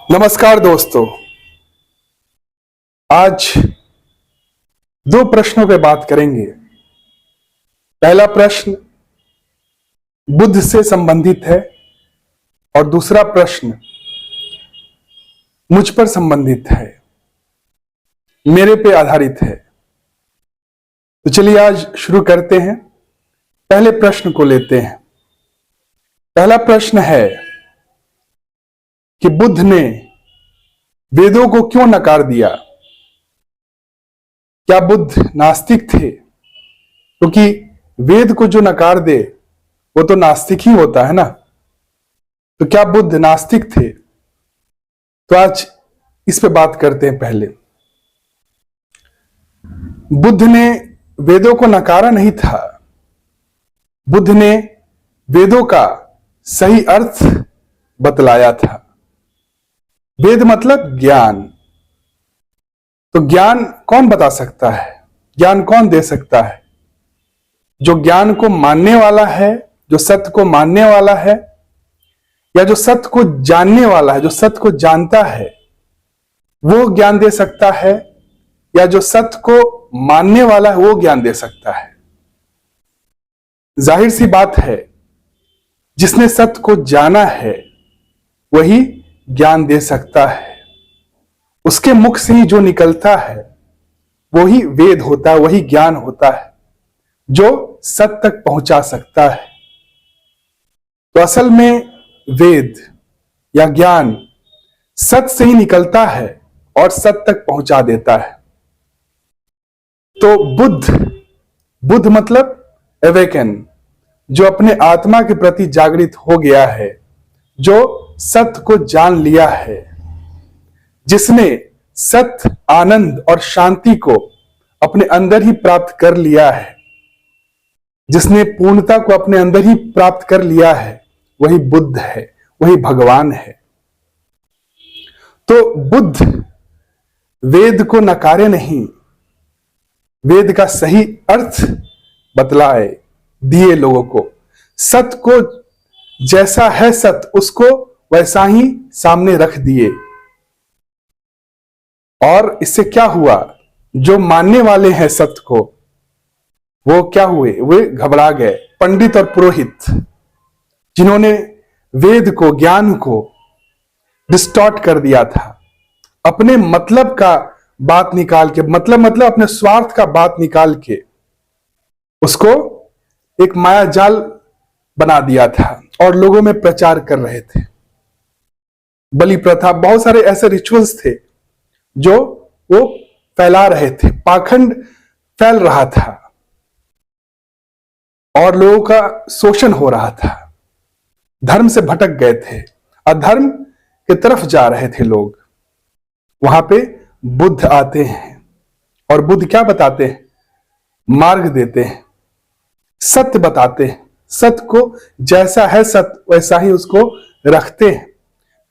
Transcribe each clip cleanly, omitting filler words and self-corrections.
नमस्कार दोस्तों। आज दो प्रश्नों पे बात करेंगे। पहला प्रश्न बुद्ध से संबंधित है और दूसरा प्रश्न मुझ पर संबंधित है, मेरे पे आधारित है। तो चलिए आज शुरू करते हैं। पहले प्रश्न को लेते हैं। पहला प्रश्न है कि बुद्ध ने वेदों को क्यों नकार दिया? क्या बुद्ध नास्तिक थे? क्योंकि वेद को जो नकार दे वो तो नास्तिक ही होता है ना। तो क्या बुद्ध नास्तिक थे? तो आज इस पे बात करते हैं। पहले बुद्ध ने वेदों को नकारा नहीं था। बुद्ध ने वेदों का सही अर्थ बतलाया था। वेद मतलब ज्ञान। तो ज्ञान कौन बता सकता है? ज्ञान कौन दे सकता है? जो ज्ञान को मानने वाला है, जो सत्य को मानने वाला है, या जो सत्य को जानने वाला है, जो सत्य को जानता है, वो ज्ञान दे सकता है, या जो सत्य को मानने वाला है वो ज्ञान दे सकता है। जाहिर सी बात है, जिसने सत्य को जाना है वही ज्ञान दे सकता है। उसके मुख से ही जो निकलता है वही वेद होता है, वही ज्ञान होता है जो सत्य तक पहुंचा सकता है। तो असल में वेद या ज्ञान सत्य से ही निकलता है और सत्य तक पहुंचा देता है। तो बुद्ध मतलब अवेकन, जो अपने आत्मा के प्रति जागृत हो गया है, जो सत्य को जान लिया है, जिसने सत्य, आनंद और शांति को अपने अंदर ही प्राप्त कर लिया है, जिसने पूर्णता को अपने अंदर ही प्राप्त कर लिया है, वही बुद्ध है, वही भगवान है। तो बुद्ध वेद को नकारे नहीं, वेद का सही अर्थ बतलाए, दिए लोगों को। सत्य को जैसा है सत्य उसको वैसा ही सामने रख दिए। और इससे क्या हुआ? जो मानने वाले हैं सत्य को वो क्या हुए? वे घबरा गए। पंडित और पुरोहित जिन्होंने वेद को, ज्ञान को डिस्टॉर्ट कर दिया था, अपने मतलब का बात निकाल के, मतलब अपने स्वार्थ का बात निकाल के उसको एक माया जाल बना दिया था और लोगों में प्रचार कर रहे थे। बलि प्रथा, बहुत सारे ऐसे रिचुअल्स थे जो वो फैला रहे थे। पाखंड फैल रहा था और लोगों का शोषण हो रहा था। धर्म से भटक गए थे, अधर्म की तरफ जा रहे थे लोग। वहां पे बुद्ध आते हैं और बुद्ध क्या बताते हैं? मार्ग देते हैं, सत्य बताते हैं। सत्य को जैसा है सत्य वैसा ही उसको रखते हैं।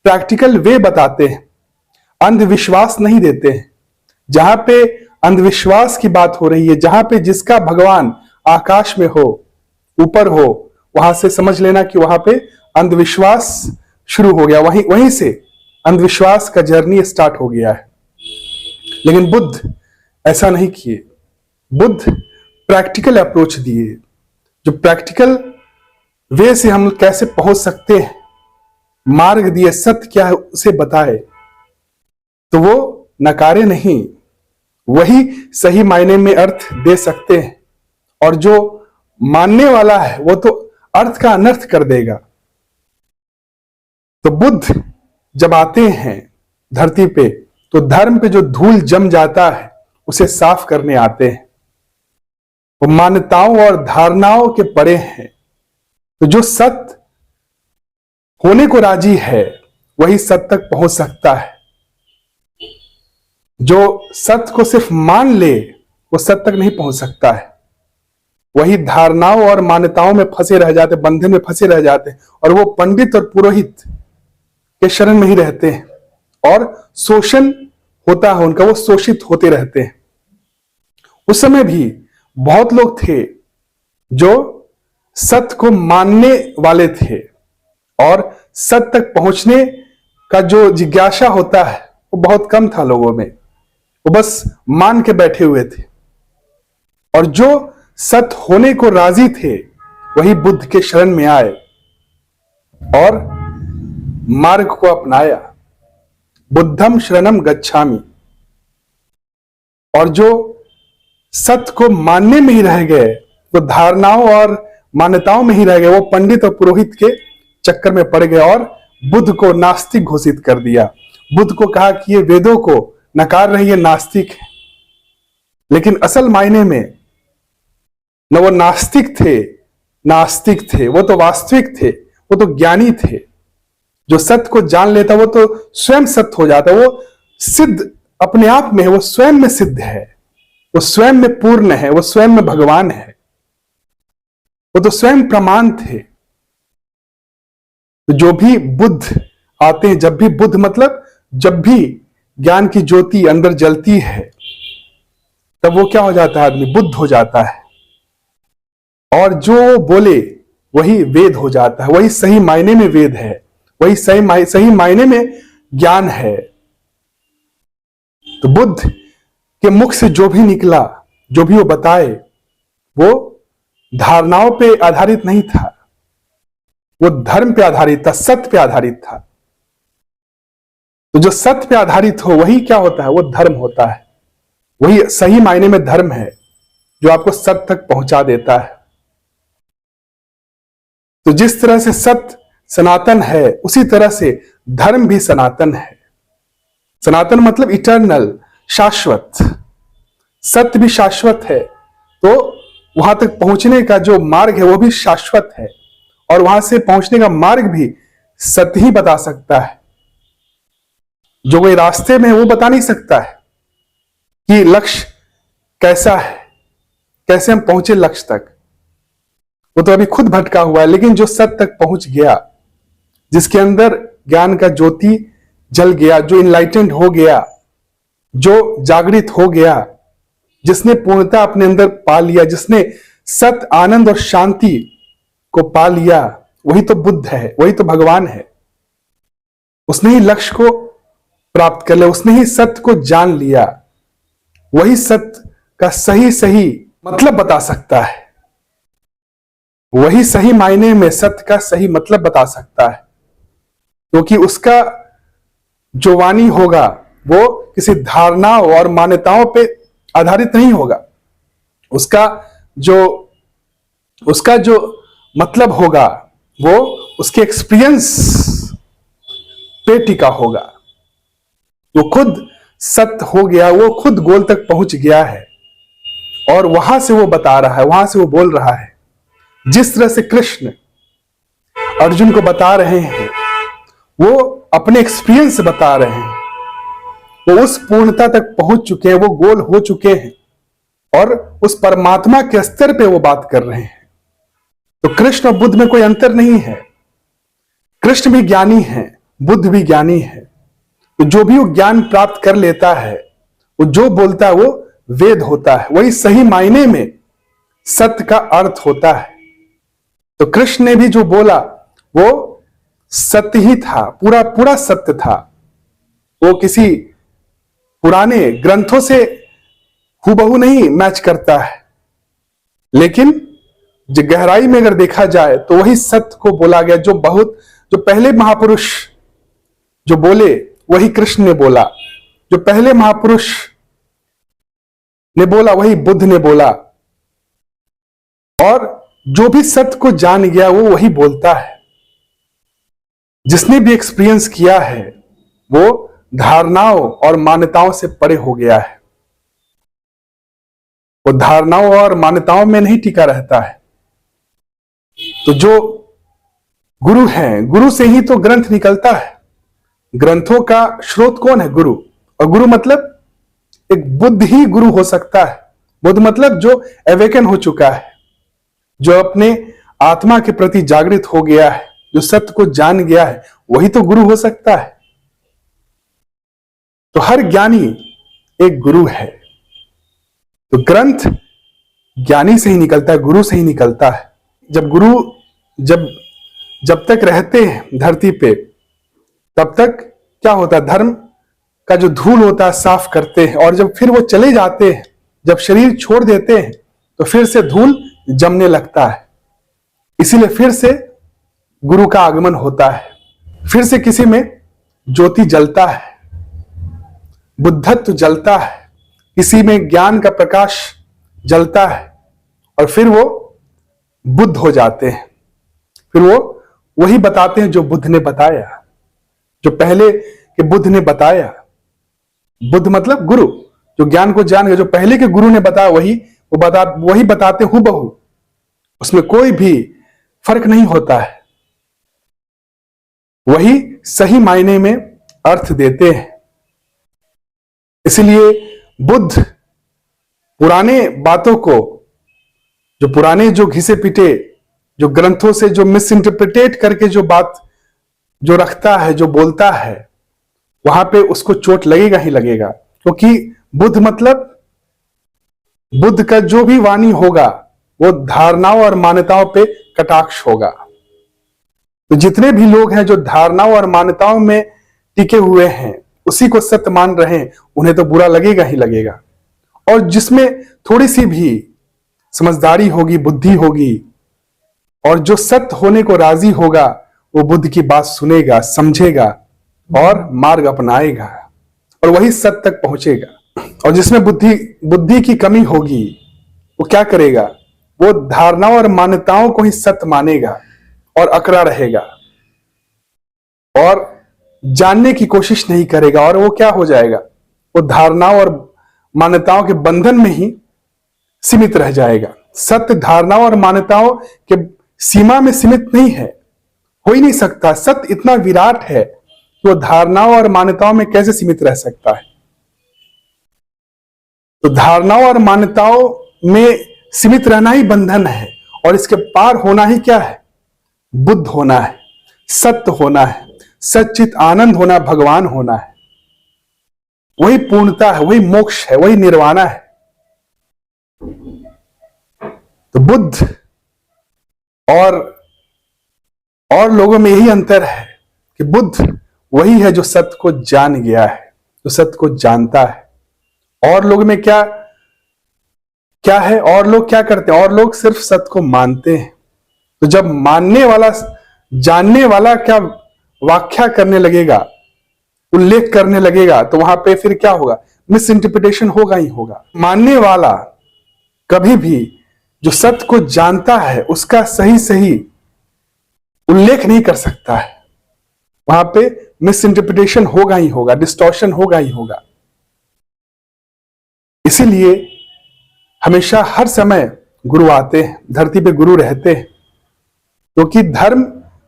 प्रैक्टिकल वे बताते हैं, अंधविश्वास नहीं देते हैं। जहां पे अंधविश्वास की बात हो रही है, जहां पे जिसका भगवान आकाश में हो, ऊपर हो, वहां से समझ लेना कि वहां पे अंधविश्वास शुरू हो गया। वहीं से अंधविश्वास का जर्नी स्टार्ट हो गया है। लेकिन बुद्ध ऐसा नहीं किए। बुद्ध प्रैक्टिकल अप्रोच दिए, जो प्रैक्टिकल वे से हम कैसे पहुंच सकते हैं, मार्ग दिए, सत्य क्या है उसे बताए। तो वो नकारे नहीं, वही सही मायने में अर्थ दे सकते हैं। और जो मानने वाला है वो तो अर्थ का अनर्थ कर देगा। तो बुद्ध जब आते हैं धरती पे तो धर्म पे जो धूल जम जाता है उसे साफ करने आते हैं। वो मान्यताओं और धारणाओं के परे हैं। तो जो सत्य होने को राजी है वही सत्य तक पहुंच सकता है। जो सत्य को सिर्फ मान ले वो सत्य तक नहीं पहुंच सकता है। वही धारणाओं और मान्यताओं में फंसे रह जाते, बंधन में फंसे रह जाते हैं और वो पंडित और पुरोहित के शरण में ही रहते हैं और शोषण होता है उनका, वो शोषित होते रहते हैं। उस समय भी बहुत लोग थे जो सत्य को मानने वाले थे और सत्य तक पहुंचने का जो जिज्ञासा होता है वो बहुत कम था लोगों में। वो बस मान के बैठे हुए थे, और जो सत होने को राजी थे वही बुद्ध के शरण में आए और मार्ग को अपनाया। बुद्धम शरणम गच्छामि। और जो सत्य को मानने में ही रह गए, वो धारणाओं और मान्यताओं में ही रह गए, वो पंडित और पुरोहित के चक्कर में पड़ गए और बुद्ध को नास्तिक घोषित कर दिया। बुद्ध को कहा कि ये वेदों को नकार रहे, ये नास्तिक है। लेकिन असल मायने में न वो नास्तिक थे, वो तो वास्तविक थे, वो तो ज्ञानी थे। जो सत्य को जान लेता वो तो स्वयं सत्य हो जाता, वो सिद्ध अपने आप में है, वो स्वयं में सिद्ध है, वो स्वयं में पूर्ण है, वो स्वयं में भगवान है, वो तो स्वयं प्रमाण थे। तो जो भी बुद्ध आते हैं, जब भी बुद्ध मतलब जब भी ज्ञान की ज्योति अंदर जलती है, तब वो क्या हो जाता है? आदमी बुद्ध हो जाता है, और जो बोले वही वेद हो जाता है, वही सही मायने में वेद है, वही सही मायने में ज्ञान है। तो बुद्ध के मुख से जो भी निकला, जो भी वो बताए, वो धारणाओं पे आधारित नहीं था, वो धर्म पे आधारित था, सत्य पे आधारित था। तो जो सत्य पे आधारित हो वही क्या होता है? वो धर्म होता है, वही सही मायने में धर्म है, जो आपको सत्य तक पहुंचा देता है। तो जिस तरह से सत्य सनातन है, उसी तरह से धर्म भी सनातन है। सनातन मतलब इटर्नल, शाश्वत। सत्य भी शाश्वत है, तो वहां तक पहुंचने का जो मार्ग है वो भी शाश्वत है, और वहां से पहुंचने का मार्ग भी सत्य ही बता सकता है। जो कोई रास्ते में है वो बता नहीं सकता है कि लक्ष्य कैसा है, कैसे हम पहुंचे लक्ष्य तक। वो तो अभी खुद भटका हुआ है। लेकिन जो सत्य तक पहुंच गया, जिसके अंदर ज्ञान का ज्योति जल गया, जो इनलाइटेंड हो गया, जो जागृत हो गया, जिसने पूर्णता अपने अंदर पा लिया, जिसने सत्य, आनंद और शांति को पा लिया, वही तो बुद्ध है, वही तो भगवान है। उसने ही लक्ष्य को प्राप्त कर लिया, उसने ही सत्य को जान लिया। वही सत्य का सही सही मतलब बता सकता है, वही सही मायने में सत्य का सही मतलब बता सकता है, क्योंकि उसका जो वाणी होगा वो किसी धारणाओं और मान्यताओं पे आधारित नहीं होगा। उसका जो मतलब होगा वो उसके एक्सपीरियंस पे टिका होगा। वो खुद सत्य हो गया, वो खुद गोल तक पहुंच गया है, और वहां से वो बता रहा है, वहां से वो बोल रहा है। जिस तरह से कृष्ण अर्जुन को बता रहे हैं, वो अपने एक्सपीरियंस से बता रहे हैं। वो उस पूर्णता तक पहुंच चुके हैं, वो गोल हो चुके हैं, और उस परमात्मा के स्तर पे वो बात कर रहे हैं। तो कृष्ण और बुद्ध में कोई अंतर नहीं है। कृष्ण भी ज्ञानी है, बुद्ध भी ज्ञानी है। तो जो भी वो ज्ञान प्राप्त कर लेता है, वो जो बोलता है वो वेद होता है, वही सही मायने में सत्य का अर्थ होता है। तो कृष्ण ने भी जो बोला वो सत्य ही था, पूरा पूरा सत्य था। वो किसी पुराने ग्रंथों से हूबहू नहीं मैच करता है, लेकिन जो गहराई में अगर देखा जाए तो वही सत्य को बोला गया। जो पहले महापुरुष जो बोले वही कृष्ण ने बोला, जो पहले महापुरुष ने बोला वही बुद्ध ने बोला, और जो भी सत्य को जान गया वो वही बोलता है। जिसने भी एक्सपीरियंस किया है वो धारणाओं और मान्यताओं से परे हो गया है। वो धारणाओं और मान्यताओं में नहीं टिका रहता है। तो जो गुरु हैं, गुरु से ही तो ग्रंथ निकलता है। ग्रंथों का स्रोत कौन है? गुरु। और गुरु मतलब एक बुद्ध ही गुरु हो सकता है। बुद्ध मतलब जो अवेकन हो चुका है, जो अपने आत्मा के प्रति जागृत हो गया है, जो सत्य को जान गया है, वही तो गुरु हो सकता है। तो हर ज्ञानी एक गुरु है। तो ग्रंथ ज्ञानी से ही निकलता है, गुरु से ही निकलता है। जब गुरु जब तक रहते हैं धरती पे, तब तक क्या होता है, धर्म का जो धूल होता है साफ करते हैं, और जब फिर वो चले जाते हैं, जब शरीर छोड़ देते हैं, तो फिर से धूल जमने लगता है। इसीलिए फिर से गुरु का आगमन होता है, फिर से किसी में ज्योति जलता है, बुद्धत्व जलता है, किसी में ज्ञान का प्रकाश जलता है, और फिर वो बुद्ध हो जाते हैं। फिर वो वही बताते हैं जो बुद्ध ने बताया, जो पहले के बुद्ध ने बताया। बुद्ध मतलब गुरु, जो ज्ञान को जान गए, जो पहले के गुरु ने बताया वही बताते हूबहू, उसमें कोई भी फर्क नहीं होता है, वही सही मायने में अर्थ देते हैं। इसलिए बुद्ध पुराने बातों को, जो पुराने जो घिसे पिटे जो ग्रंथों से जो मिस इंटरप्रिटेट करके जो बात जो रखता है, जो बोलता है, वहां पे उसको चोट लगेगा ही लगेगा। क्योंकि बुद्ध मतलब बुद्ध का जो भी वाणी होगा वो धारणाओं और मान्यताओं पे कटाक्ष होगा। तो जितने भी लोग हैं जो धारणाओं और मान्यताओं में टिके हुए हैं, उसी को सत्य मान रहे हैं, उन्हें तो बुरा लगेगा ही लगेगा। और जिसमें थोड़ी सी भी समझदारी होगी, बुद्धि होगी, और जो सत्य होने को राजी होगा, वो बुद्ध की बात सुनेगा, समझेगा और मार्ग अपनाएगा, और वही सत्य तक पहुंचेगा। और जिसमें बुद्धि की कमी होगी, वो क्या करेगा, वो धारणाओं और मान्यताओं को ही सत्य मानेगा और अकड़ा रहेगा और जानने की कोशिश नहीं करेगा, और वो क्या हो जाएगा, वो धारणाओं और मान्यताओं के बंधन में ही सीमित रह जाएगा। सत्य धारणाओं और मान्यताओं के सीमा में सीमित नहीं है, हो ही नहीं सकता। सत्य इतना विराट है कि वो धारणाओं और मान्यताओं में कैसे सीमित रह सकता है। तो धारणाओं और मान्यताओं में सीमित रहना ही बंधन है, और इसके पार होना ही क्या है, बुद्ध होना है, सत्य होना है, सच्चित आनंद होना, भगवान होना है। वही पूर्णता है, वही मोक्ष है, वही निर्वाणा है। तो बुद्ध और लोगों में यही अंतर है कि बुद्ध वही है जो सत्य को जान गया है, जो सत्य को जानता है। और लोग में क्या क्या है, और लोग क्या करते हैं, और लोग सिर्फ सत्य को मानते हैं। तो जब मानने वाला जानने वाला क्या व्याख्या करने लगेगा, उल्लेख करने लगेगा, तो वहां पे फिर क्या होगा, मिस इंटरप्रिटेशन होगा ही होगा। मानने वाला कभी भी जो सत्य को जानता है उसका सही सही उल्लेख नहीं कर सकता है, वहां पे मिस इंटरप्रिटेशन होगा ही होगा, डिस्टॉर्शन होगा ही होगा। इसीलिए हमेशा हर समय गुरु आते हैं, धरती पे गुरु रहते हैं, क्योंकि धर्म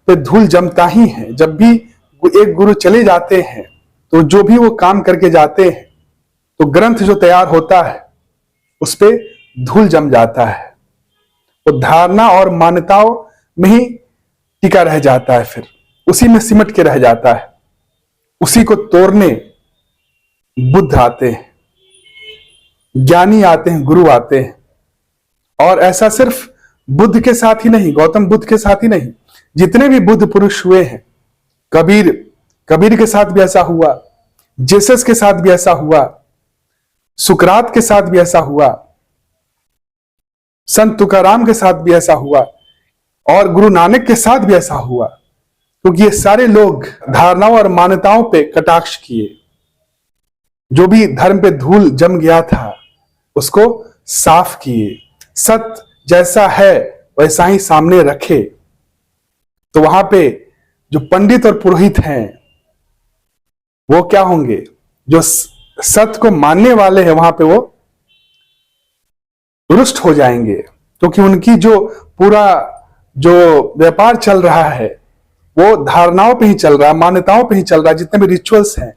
पे धूल जमता ही है। जब भी एक गुरु चले जाते हैं, तो जो भी वो काम करके जाते हैं, तो ग्रंथ जो तैयार होता है उस पे धूल जम जाता है, वो धारणा और मान्यताओं में ही टिका रह जाता है, फिर उसी में सिमट के रह जाता है। उसी को तोड़ने बुद्ध आते हैं, ज्ञानी आते हैं, गुरु आते हैं। और ऐसा सिर्फ बुद्ध के साथ ही नहीं, गौतम बुद्ध के साथ ही नहीं, जितने भी बुद्ध पुरुष हुए हैं, कबीर के साथ भी ऐसा हुआ, जेसस के साथ भी ऐसा हुआ, सुकरात के साथ भी ऐसा हुआ, संत तुकाराम के साथ भी ऐसा हुआ, और गुरु नानक के साथ भी ऐसा हुआ। क्योंकि ये सारे लोग धारणाओं और मान्यताओं पे कटाक्ष किए। जो भी धर्म पे धूल जम गया था उसको साफ किए, सत्य जैसा है वैसा ही सामने रखे। तो वहां पे जो पंडित और पुरोहित हैं वो क्या होंगे, जो सत्य को मानने वाले हैं, वहां पे वो रुष्ट हो जाएंगे। क्योंकि उनकी जो पूरा जो व्यापार चल रहा है वो धारणाओं पे ही चल रहा है, मान्यताओं पे ही चल रहा है। जितने भी रिचुअल्स हैं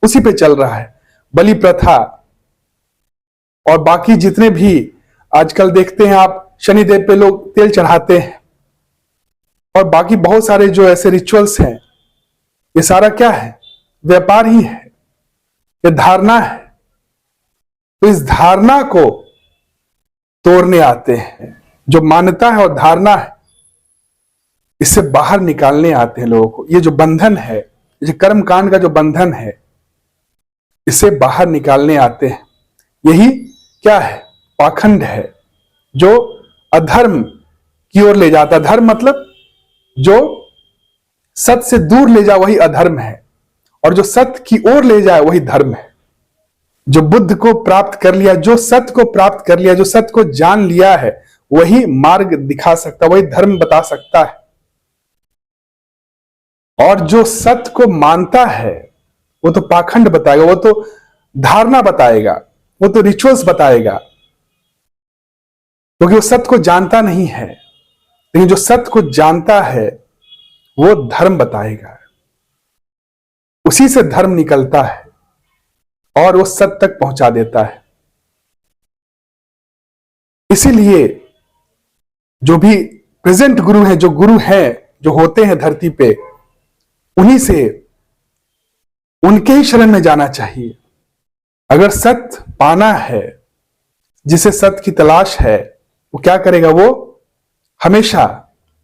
उसी पे चल रहा है, बलि प्रथा और बाकी जितने भी आजकल देखते हैं आप, शनिदेव पे लोग तेल चढ़ाते हैं, और बाकी बहुत सारे जो ऐसे रिचुअल्स हैं, ये सारा क्या है, व्यापार ही है, ये धारणा है। तो इस धारणा को तोड़ने आते हैं, जो मान्यता है और धारणा है, इससे बाहर निकालने आते हैं लोगों को। ये जो बंधन है, जो कर्म कांड का जो बंधन है, इसे बाहर निकालने आते हैं। यही क्या है? पाखंड है, जो अधर्म की ओर ले जाता है। धर्म मतलब जो सत्य से दूर ले जाए वही अधर्म है, और जो सत्य की ओर ले जाए वही धर्म है। जो बुद्ध को प्राप्त कर लिया, जो सत्य को प्राप्त कर लिया, जो सत्य को जान लिया है, वही मार्ग दिखा सकता, वही धर्म बता सकता है। और जो सत्य को मानता है वो तो पाखंड बताएगा, वो तो धारणा बताएगा, वो तो रिचुअल्स बताएगा, क्योंकि वो सत्य को जानता नहीं है। लेकिन जो सत्य को जानता है वो धर्म बताएगा, उसी से धर्म निकलता है और वो सत्य तक पहुंचा देता है। इसीलिए जो भी प्रेजेंट गुरु हैं, जो गुरु हैं, जो होते हैं धरती पे, उन्हीं से, उनके ही शरण में जाना चाहिए। अगर सत्य पाना है, जिसे सत्य की तलाश है, वो क्या करेगा? वो हमेशा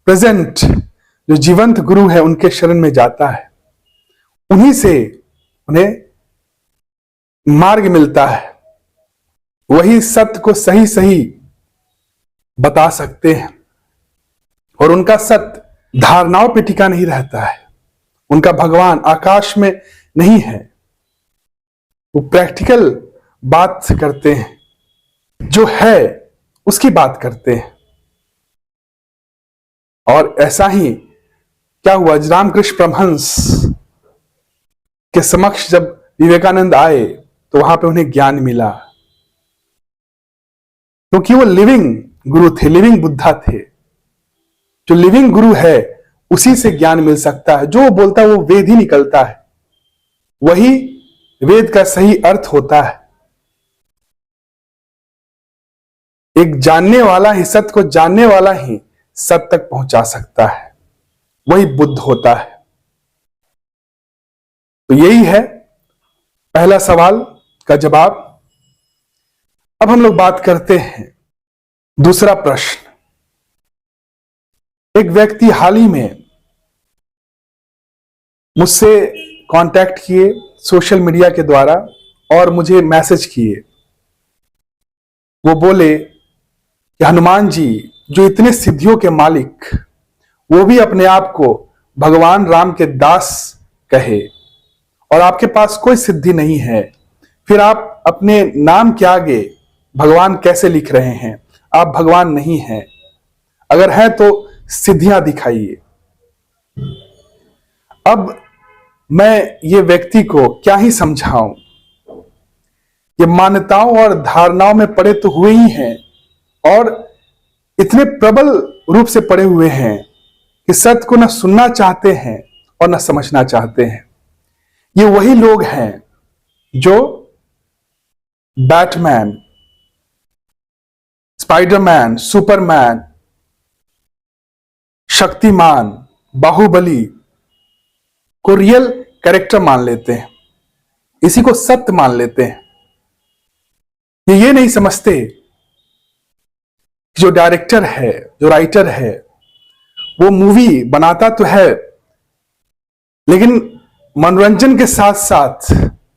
प्रेजेंट जो जीवंत गुरु है उनके शरण में जाता है। उन्हीं से उन्हें मार्ग मिलता है, वही सत्य को सही सही बता सकते हैं। और उनका सत्य धारणाओं पे टिका नहीं रहता है, उनका भगवान आकाश में नहीं है, वो प्रैक्टिकल बात करते हैं, जो है उसकी बात करते हैं। और ऐसा ही क्या हुआ, रामकृष्ण परमहंस के समक्ष जब विवेकानंद आए तो वहां पे उन्हें ज्ञान मिला, क्योंकि वो लिविंग गुरु थे, लिविंग बुद्धा थे। जो लिविंग गुरु है उसी से ज्ञान मिल सकता है। जो बोलता है वो वेद ही निकलता है, वही वेद का सही अर्थ होता है। एक जानने वाला ही, सत्य को जानने वाला ही सत्य तक पहुंचा सकता है, वही बुद्ध होता है। तो यही है पहला सवाल का जवाब। अब हम लोग बात करते हैं दूसरा प्रश्न। एक व्यक्ति हाल ही में मुझसे कांटेक्ट किए सोशल मीडिया के द्वारा और मुझे मैसेज किए। वो बोले कि हनुमान जी जो इतने सिद्धियों के मालिक, वो भी अपने आप को भगवान राम के दास कहे, और आपके पास कोई सिद्धि नहीं है, फिर आप अपने नाम के आगे भगवान कैसे लिख रहे हैं? आप भगवान नहीं हैं, अगर है तो सिद्धियां दिखाइए। अब मैं ये व्यक्ति को क्या ही समझाऊं, ये मान्यताओं और धारणाओं में पड़े तो हुए ही हैं, और इतने प्रबल रूप से पड़े हुए हैं कि सत्य को न सुनना चाहते हैं और न समझना चाहते हैं। ये वही लोग हैं जो Batman, Spiderman, Superman, Shaktimaan, Baahubali को रियल कैरेक्टर मान लेते हैं, इसी को सत्य मान लेते हैं। ये नहीं समझते कि जो डायरेक्टर है, जो राइटर है, वो मूवी बनाता तो है, लेकिन मनोरंजन के साथ साथ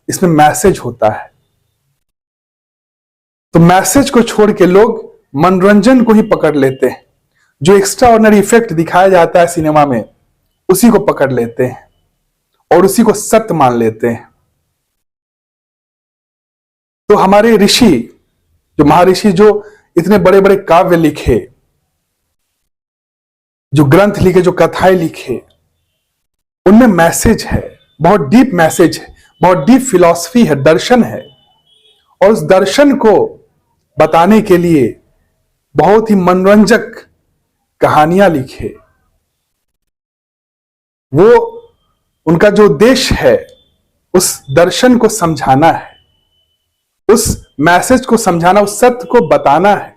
इसमें मैसेज होता है। तो मैसेज को छोड़ के लोग मनोरंजन को ही पकड़ लेते हैं। जो एक्स्ट्रा ऑर्डिनरी इफेक्ट दिखाया जाता है सिनेमा में, उसी को पकड़ लेते हैं और उसी को सत्य मान लेते हैं। तो हमारे ऋषि, जो महर्षि, जो इतने बड़े बड़े काव्य लिखे, जो ग्रंथ लिखे, जो कथाएं लिखे, उनमें मैसेज है, बहुत डीप मैसेज है, बहुत डीप फिलॉसफी है, दर्शन है। और उस दर्शन को बताने के लिए बहुत ही मनोरंजक कहानियां लिखे। वो उनका जो उद्देश्य है उस दर्शन को समझाना है, उस मैसेज को समझाना, उस सत्य को बताना है।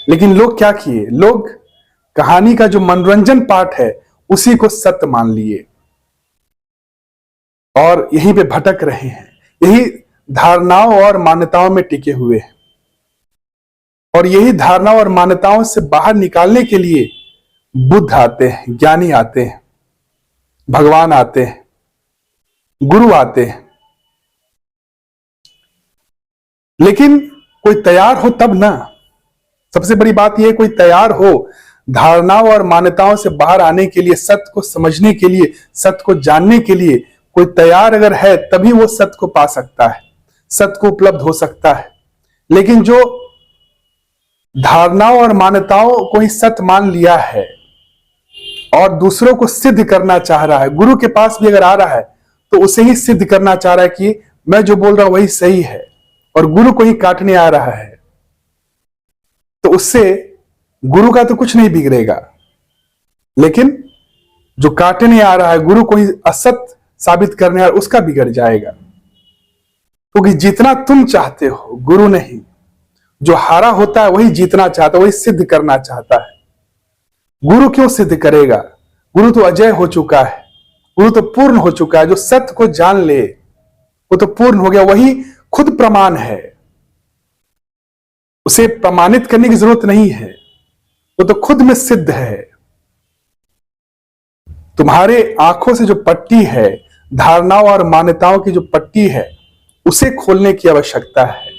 लेकिन लोग क्या किए? लोग कहानी का जो मनोरंजन पार्ट है उसी को सत्य मान लिए और यहीं पे भटक रहे हैं, यही धारणाओं और मान्यताओं में टिके हुए हैं। और यही धारणाओं और मान्यताओं से बाहर निकालने के लिए बुद्ध आते हैं, ज्ञानी आते हैं, भगवान आते हैं, गुरु आते हैं, लेकिन कोई तैयार हो तब ना। सबसे बड़ी बात यह, कोई तैयार हो धारणाओं और मान्यताओं से बाहर आने के लिए, सत्य को समझने के लिए, सत्य को जानने के लिए कोई तैयार अगर है, तभी वो सत्य को पा सकता है, सत्य को उपलब्ध हो सकता है। लेकिन जो धारणाओं और मान्यताओं को ही सत्य मान लिया है और दूसरों को सिद्ध करना चाह रहा है, गुरु के पास भी अगर आ रहा है तो उसे ही सिद्ध करना चाह रहा है कि मैं जो बोल रहा हूं वही सही है, और गुरु को ही काटने आ रहा है, तो उससे गुरु का तो कुछ नहीं बिगड़ेगा, लेकिन जो काटने आ रहा है, गुरु को ही असत्य साबित करने आ रहा है, उसका बिगड़ जाएगा। क्योंकि जितना तुम चाहते हो, गुरु नहीं। जो हारा होता है वही जीतना चाहता है, वही सिद्ध करना चाहता है। गुरु क्यों सिद्ध करेगा? गुरु तो अजय हो चुका है, गुरु तो पूर्ण हो चुका है। जो सत्य को जान ले वो तो पूर्ण हो गया, वही खुद प्रमाण है, उसे प्रमाणित करने की जरूरत नहीं है, वो तो खुद में सिद्ध है। तुम्हारे आंखों से जो पट्टी है, धारणाओं और मान्यताओं की जो पट्टी है, उसे खोलने की आवश्यकता है,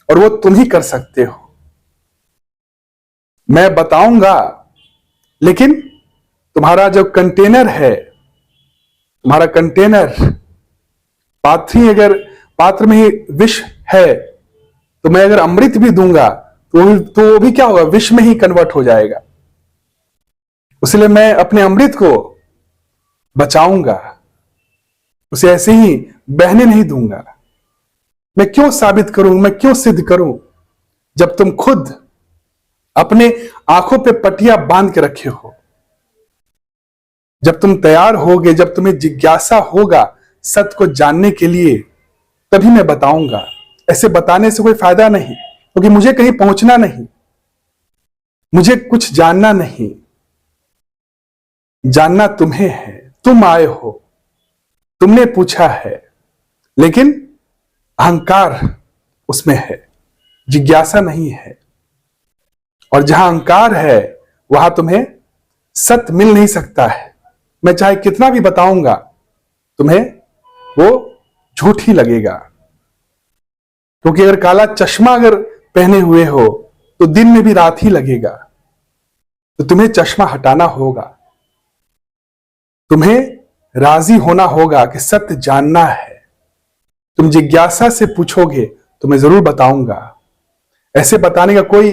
और वो तुम ही कर सकते हो। मैं बताऊंगा, लेकिन तुम्हारा जो कंटेनर है, तुम्हारा कंटेनर अगर पात्र में ही विष है, तो मैं अगर अमृत भी दूंगा तो वो भी क्या होगा? विष में ही कन्वर्ट हो जाएगा। इसलिए मैं अपने अमृत को बचाऊंगा, उसे ऐसे ही बहने नहीं दूंगा। मैं क्यों साबित करूं, मैं क्यों सिद्ध करूं, जब तुम खुद अपने आंखों पे पट्टियां बांध के रखे हो। जब तुम तैयार होगे, जब तुम्हें जिज्ञासा होगा सत्य को जानने के लिए, तभी मैं बताऊंगा। ऐसे बताने से कोई फायदा नहीं, क्योंकि मुझे कहीं पहुंचना नहीं, मुझे कुछ जानना नहीं। जानना तुम्हें है, तुम आए हो, तुमने पूछा है, लेकिन अहंकार उसमें है, जिज्ञासा नहीं है। और जहां अहंकार है वहां तुम्हें सत्य मिल नहीं सकता है। मैं चाहे कितना भी बताऊंगा, तुम्हें वो झूठ ही लगेगा। क्योंकि अगर काला चश्मा अगर पहने हुए हो तो दिन में भी रात ही लगेगा। तो तुम्हें चश्मा हटाना होगा, तुम्हें राजी होना होगा कि सत्य जानना है। तुम जिज्ञासा से पूछोगे तो मैं जरूर बताऊंगा। ऐसे बताने का कोई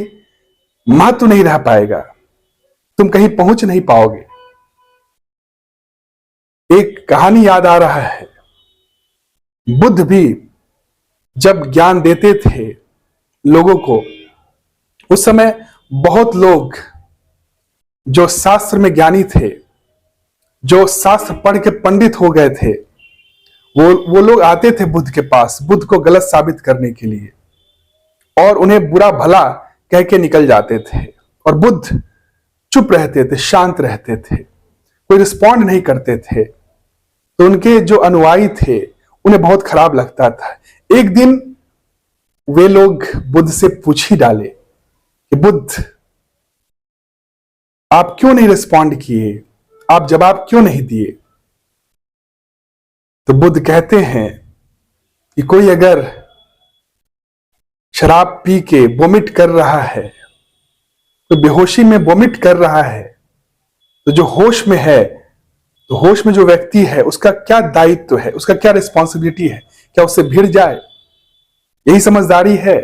महत्व नहीं रह पाएगा, तुम कहीं पहुंच नहीं पाओगे। एक कहानी याद आ रहा है, बुद्ध भी जब ज्ञान देते थे लोगों को, उस समय बहुत लोग जो शास्त्र में ज्ञानी थे, जो शास्त्र पढ़ के पंडित हो गए थे, वो लोग आते थे बुद्ध के पास, बुद्ध को गलत साबित करने के लिए, और उन्हें बुरा भला कह के निकल जाते थे। और बुद्ध चुप रहते थे, शांत रहते थे, कोई रिस्पॉन्ड नहीं करते थे। तो उनके जो अनुयायी थे उन्हें बहुत खराब लगता था। एक दिन वे लोग बुद्ध से पूछ ही डाले कि बुद्ध, आप क्यों नहीं रिस्पॉन्ड किए, आप जवाब क्यों नहीं दिए? तो बुद्ध कहते हैं कि कोई अगर शराब पी के वोमिट कर रहा है, तो बेहोशी में वोमिट कर रहा है, तो जो होश में है, तो होश में जो व्यक्ति है उसका क्या दायित्व है, उसका क्या रिस्पॉन्सिबिलिटी है? क्या उससे भिड़ जाए? यही समझदारी है।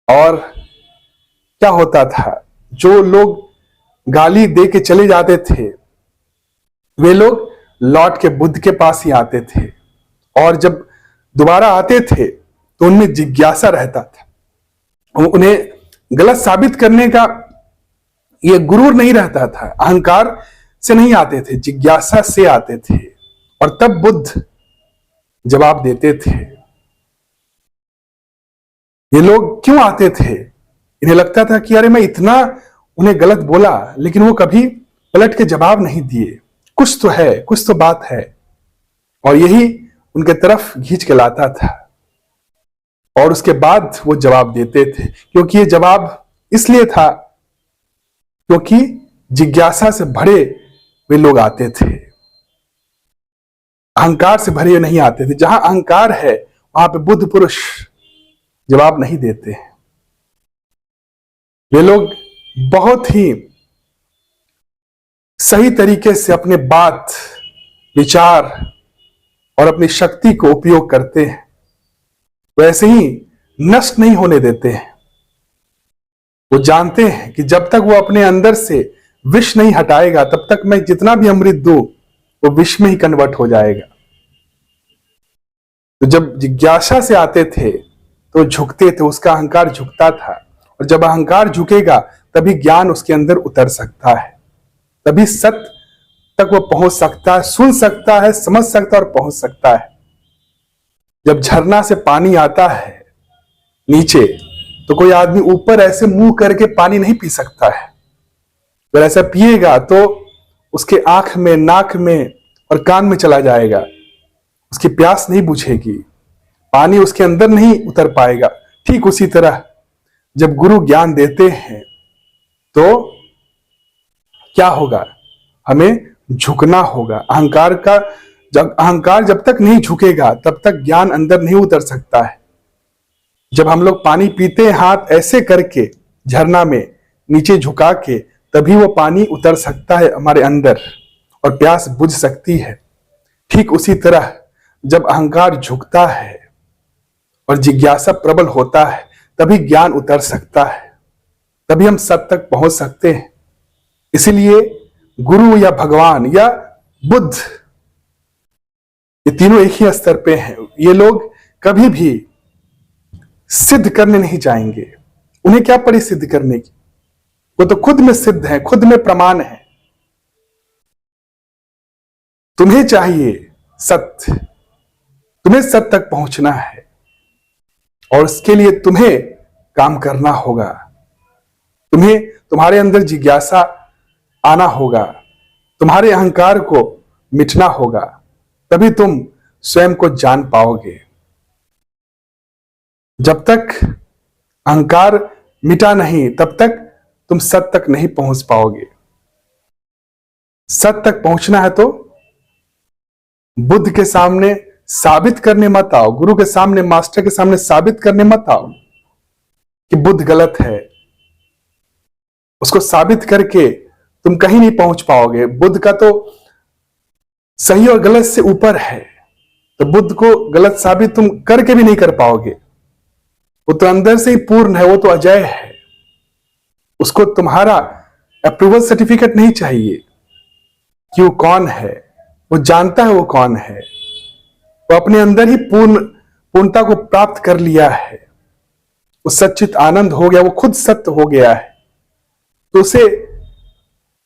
और क्या होता था, जो लोग गाली दे के चले जाते थे, वे लोग लौट के बुद्ध के पास ही आते थे, और जब दोबारा आते थे तो उनमें जिज्ञासा रहता था। उन्हें गलत साबित करने का ये गुरूर नहीं रहता था, अहंकार से नहीं आते थे, जिज्ञासा से आते थे, और तब बुद्ध जवाब देते थे। ये लोग क्यों आते थे? इन्हें लगता था कि अरे मैं इतना उन्हें गलत बोला, लेकिन वो कभी पलट के जवाब नहीं दिए, कुछ तो है, कुछ तो बात है, और यही उनके तरफ खींच के लाता था। और उसके बाद वो जवाब देते थे, क्योंकि ये जवाब इसलिए था क्योंकि जिज्ञासा से भरे वे लोग आते थे। अहंकार से भरे नहीं आते थे। जहां अहंकार है वहां पे बुद्ध पुरुष जवाब नहीं देते। वे लोग बहुत ही सही तरीके से अपने बात, विचार और अपनी शक्ति को उपयोग करते हैं, वैसे ही नष्ट नहीं होने देते हैं। वो जानते हैं कि जब तक वो अपने अंदर से विष नहीं हटाएगा तब तक मैं जितना भी अमृत दूं वो विष में ही कन्वर्ट हो जाएगा। तो जब जिज्ञासा से आते थे तो झुकते थे, उसका अहंकार झुकता था, और जब अहंकार झुकेगा तभी ज्ञान उसके अंदर उतर सकता है, तभी सत्य तक वो पहुंच सकता है, सुन सकता है, समझ सकता है और पहुंच सकता है। जब झरना से पानी आता है नीचे तो कोई आदमी ऊपर ऐसे मुंह करके पानी नहीं पी सकता है। अगर ऐसा पिएगा तो उसके आंख में, नाक में और कान में चला जाएगा, उसकी प्यास नहीं बुझेगी, पानी उसके अंदर नहीं उतर पाएगा। ठीक उसी तरह जब गुरु ज्ञान देते हैं तो क्या होगा, हमें झुकना होगा। अहंकार जब तक नहीं झुकेगा तब तक ज्ञान अंदर नहीं उतर सकता है। जब हम लोग पानी पीते हैं हाथ ऐसे करके झरना में नीचे झुका के, तभी वो पानी उतर सकता है हमारे अंदर और प्यास बुझ सकती है। ठीक उसी तरह जब अहंकार झुकता है और जिज्ञासा प्रबल होता है तभी ज्ञान उतर सकता है, तभी हम सत्य तक पहुंच सकते हैं। इसीलिए गुरु या भगवान या बुद्ध, ये तीनों एक ही स्तर पे हैं। ये लोग कभी भी सिद्ध करने नहीं जाएंगे। उन्हें क्या पड़ी सिद्ध करने की, वो तो खुद में सिद्ध है, खुद में प्रमाण है। तुम्हें चाहिए सत्य, तुम्हें सत्य तक पहुंचना है और उसके लिए तुम्हें काम करना होगा। तुम्हें तुम्हारे अंदर जिज्ञासा आना होगा, तुम्हारे अहंकार को मिटना होगा, तभी तुम स्वयं को जान पाओगे। जब तक अहंकार मिटा नहीं तब तक तुम सत्य तक नहीं पहुंच पाओगे। सत्य तक पहुंचना है तो बुद्ध के सामने साबित करने मत आओ, गुरु के सामने, मास्टर के सामने साबित करने मत आओ कि बुद्ध गलत है। उसको साबित करके तुम कहीं नहीं पहुंच पाओगे। बुद्ध का तो सही और गलत से ऊपर है, तो बुद्ध को गलत साबित तुम करके भी नहीं कर पाओगे। वो तो अंदर से ही पूर्ण है, वो तो अजय है। उसको तुम्हारा अप्रूवल सर्टिफिकेट नहीं चाहिए कि वो कौन है, वो जानता है वो कौन है। वो अपने अंदर ही पूर्णता को प्राप्त कर लिया है, वो सच्चित आनंद हो गया, वो खुद सत्य हो गया है। तो उसे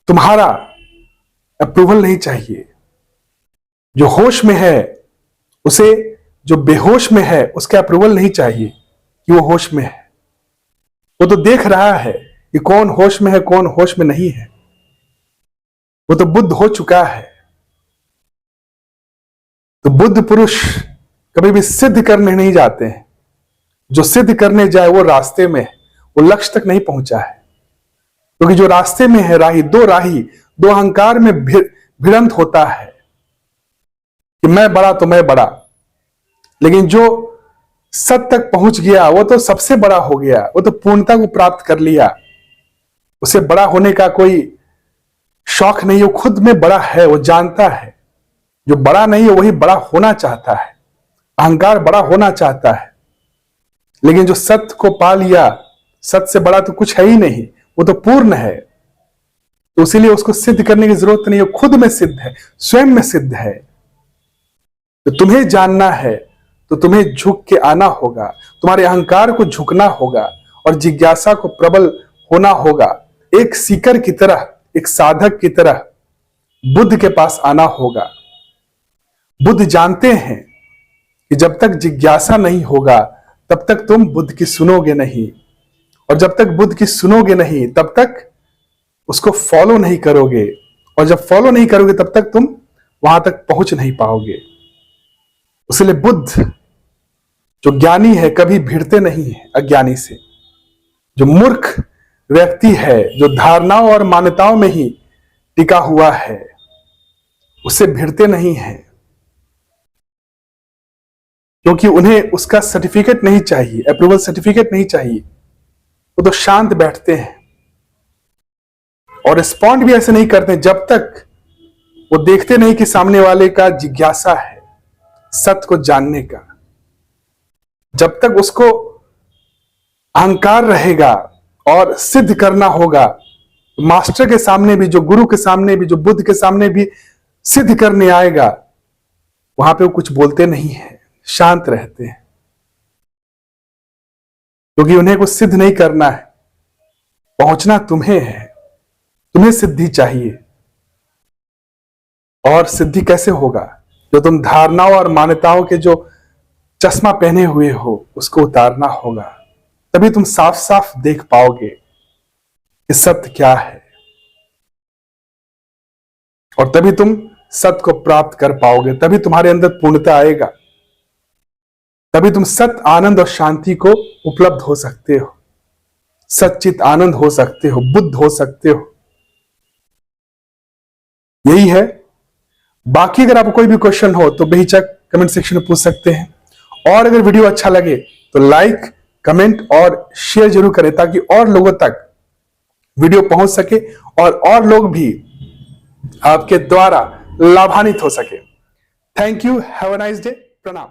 तुम्हारा अप्रूवल नहीं चाहिए। जो होश में है उसे जो बेहोश में है उसका अप्रूवल नहीं चाहिए कि वो होश में है। वो तो देख रहा है कि कौन होश में है, कौन होश में नहीं है। वो तो बुद्ध हो चुका है। तो बुद्ध पुरुष कभी भी सिद्ध करने नहीं जाते हैं। जो सिद्ध करने जाए वो रास्ते में है, वो लक्ष्य तक नहीं पहुंचा है। क्योंकि जो रास्ते में है राही, दो अहंकार में भिड़ंत होता है कि मैं बड़ा तो मैं बड़ा। लेकिन जो सत्य तक पहुंच गया वो तो सबसे बड़ा हो गया, वो तो पूर्णता को प्राप्त कर लिया। उसे बड़ा होने का कोई शौक नहीं, वो खुद में बड़ा है, वो जानता है। जो बड़ा नहीं है वही बड़ा होना चाहता है। अहंकार बड़ा होना चाहता है, लेकिन जो सत्य को पा लिया, सत्य से बड़ा तो कुछ है ही नहीं, वो तो पूर्ण है। तो इसीलिए उसको सिद्ध करने की जरूरत नहीं है, खुद में सिद्ध है, स्वयं में सिद्ध है। तो तुम्हें जानना है तो तुम्हें झुक के आना होगा, तुम्हारे अहंकार को झुकना होगा और जिज्ञासा को प्रबल होना होगा। एक सीकर की तरह, एक साधक की तरह बुद्ध के पास आना होगा। बुद्ध जानते हैं कि जब तक जिज्ञासा नहीं होगा तब तक तुम बुद्ध की सुनोगे नहीं, और जब तक बुद्ध की सुनोगे नहीं तब तक उसको फॉलो नहीं करोगे, और जब फॉलो नहीं करोगे तब तक तुम वहां तक पहुंच नहीं पाओगे। इसलिए बुद्ध जो ज्ञानी है कभी भिड़ते नहीं है अज्ञानी से। जो मूर्ख व्यक्ति है, जो धारणाओं और मान्यताओं में ही टिका हुआ है, उससे भिड़ते नहीं है। क्योंकि उन्हें उसका सर्टिफिकेट नहीं चाहिए, अप्रूवल सर्टिफिकेट नहीं चाहिए। वो तो शांत बैठते हैं और रिस्पॉन्ड भी ऐसे नहीं करते जब तक वो देखते नहीं कि सामने वाले का जिज्ञासा है सत्य को जानने का। जब तक उसको अहंकार रहेगा और सिद्ध करना होगा, मास्टर के सामने भी, जो गुरु के सामने भी, जो बुद्ध के सामने भी सिद्ध करने आएगा, वहां पे वो कुछ बोलते नहीं है, शांत रहते हैं, क्योंकि उन्हें कुछ सिद्ध नहीं करना है, पहुंचना तुम्हें है, तुम्हें सिद्धि चाहिए। और सिद्धि कैसे होगा? जो तुम धारणाओं और मान्यताओं के जो चश्मा पहने हुए हो उसको उतारना होगा, तभी तुम साफ साफ देख पाओगे कि सत्य क्या है, और तभी तुम सत्य को प्राप्त कर पाओगे, तभी तुम्हारे अंदर पूर्णता आएगा, तभी तुम सत्य, आनंद और शांति को उपलब्ध हो सकते हो, सच्चित आनंद हो सकते हो, बुद्ध हो सकते हो। यही है। बाकी अगर आपको कोई भी क्वेश्चन हो तो बेहिचक कमेंट सेक्शन में पूछ सकते हैं। और अगर वीडियो अच्छा लगे तो लाइक, कमेंट और शेयर जरूर करें, ताकि और लोगों तक वीडियो पहुंच सके और लोग भी आपके द्वारा लाभान्वित हो सके। Thank you. Have a nice day. प्रणाम।